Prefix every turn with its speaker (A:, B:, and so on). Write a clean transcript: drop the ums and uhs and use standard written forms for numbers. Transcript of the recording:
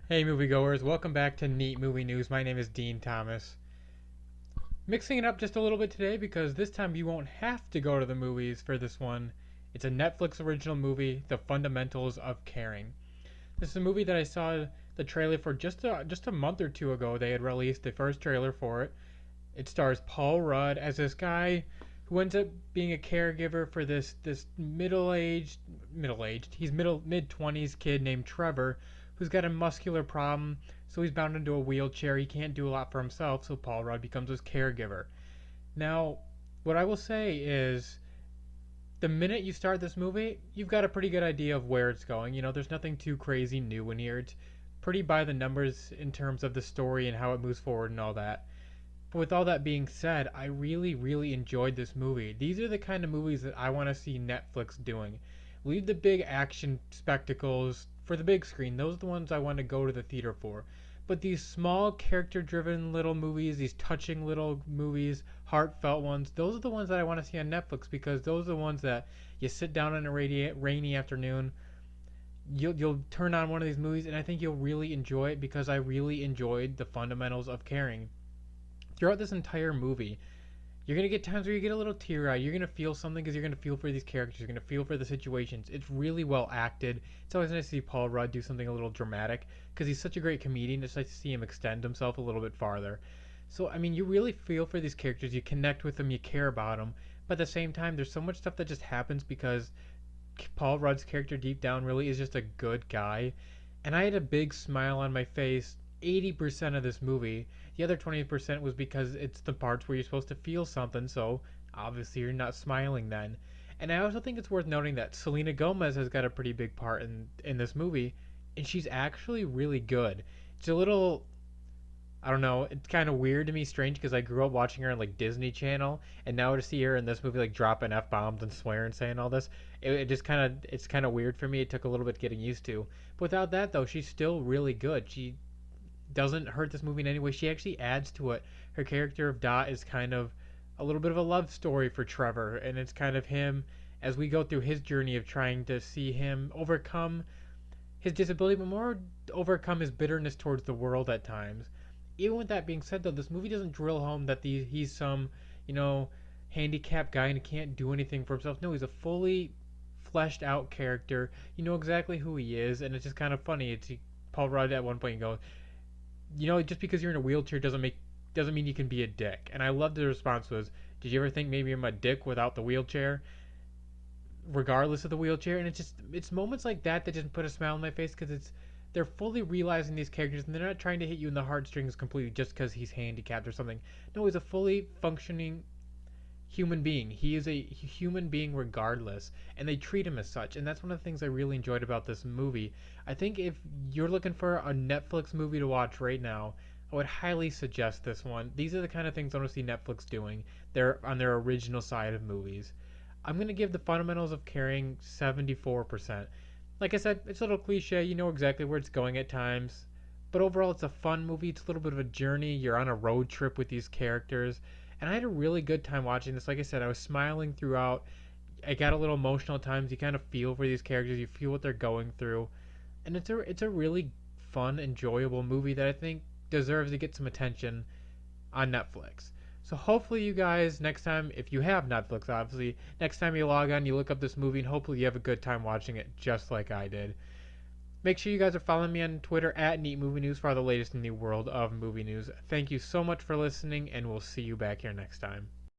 A: Hey moviegoers, welcome back to Neat Movie News. My name is Dean Thomas. Mixing it up just a little bit today because this time you won't have to go to the movies for this one. It's a Netflix original movie, The Fundamentals of Caring. This is a movie that I saw the trailer for just a month or two ago. They had released the first trailer for it. It stars Paul Rudd as this guy who ends up being a caregiver for this middle aged he's middle mid 20s kid named Trevor who's got a muscular problem, so he's bound into a wheelchair. He can't do a lot for himself, so Paul Rudd becomes his caregiver. Now, what I will say is the minute you start this movie, you've got a pretty good idea of where it's going. There's nothing too crazy new in here. It's pretty by the numbers in terms of the story and how it moves forward and all that. But with all that being said, I really, really enjoyed this movie. These are the kind of movies that I want to see Netflix doing. Leave the big action spectacles for the big screen. Those are the ones I want to go to the theater for. But these small, character driven little movies, these touching little movies, heartfelt ones, those are the ones that I want to see on Netflix because those are the ones that you sit down on a rainy afternoon, you'll turn on one of these movies, and I think you'll really enjoy it because I really enjoyed the fundamentals of caring throughout this entire movie. You're gonna get times where you get a little teary eye. You're gonna feel something because you're gonna feel for these characters. You're gonna feel for the situations. It's really well acted. It's always nice to see Paul Rudd do something a little dramatic because he's such a great comedian. It's nice to see him extend himself a little bit farther. So I mean, you really feel for these characters. You connect with them. You care about them. But at the same time, there's so much stuff that just happens because Paul Rudd's character deep down really is just a good guy. And I had a big smile on my face 80% of this movie. The other 20% was because it's the parts where you're supposed to feel something, so obviously you're not smiling then. And I also think it's worth noting that Selena Gomez has got a pretty big part in this movie, and she's actually really good. It's a little, I don't know, it's kind of weird to me, strange, because I grew up watching her on like Disney Channel, and now to see her in this movie like dropping f bombs and swearing and saying all this, it just it's kind of weird for me. It took a little bit getting used to. But without that though, she's still really good. She doesn't hurt this movie in any way. She actually adds to it. Her character of Dot is kind of a little bit of a love story for Trevor, and it's kind of him as we go through his journey of trying to see him overcome his disability, but more overcome his bitterness towards the world at times. Even with that being said, though, this movie doesn't drill home that he's some, you know, handicapped guy and he can't do anything for himself. No, he's a fully fleshed out character. You know exactly who he is, and it's just kind of funny. Paul Rudd at one point goes, just because you're in a wheelchair doesn't mean you can be a dick. And I love the response was, did you ever think maybe I'm a dick without the wheelchair, regardless of the wheelchair? And it's moments like that that just put a smile on my face because they're fully realizing these characters and they're not trying to hit you in the heartstrings completely just because he's handicapped or something. No, he's a fully functioning human being. He is a human being regardless, and they treat him as such. And that's one of the things I really enjoyed about this movie. I think if you're looking for a Netflix movie to watch right now, I would highly suggest this one. These are the kind of things I want to see Netflix doing. They're on their original side of movies. I'm going to give The Fundamentals of Caring 74%. Like I said, it's a little cliche. You know exactly where it's going at times. But overall, it's a fun movie. It's a little bit of a journey. You're on a road trip with these characters. And I had a really good time watching this. Like I said, I was smiling throughout. I got a little emotional at times. You kind of feel for these characters. You feel what they're going through. And it's a really fun, enjoyable movie that I think deserves to get some attention on Netflix. So hopefully you guys next time, if you have Netflix, obviously, next time you log on, you look up this movie, and hopefully you have a good time watching it, just like I did. Make sure you guys are following me on Twitter at Neat Movie News for all the latest in the world of movie news. Thank you so much for listening, and we'll see you back here next time.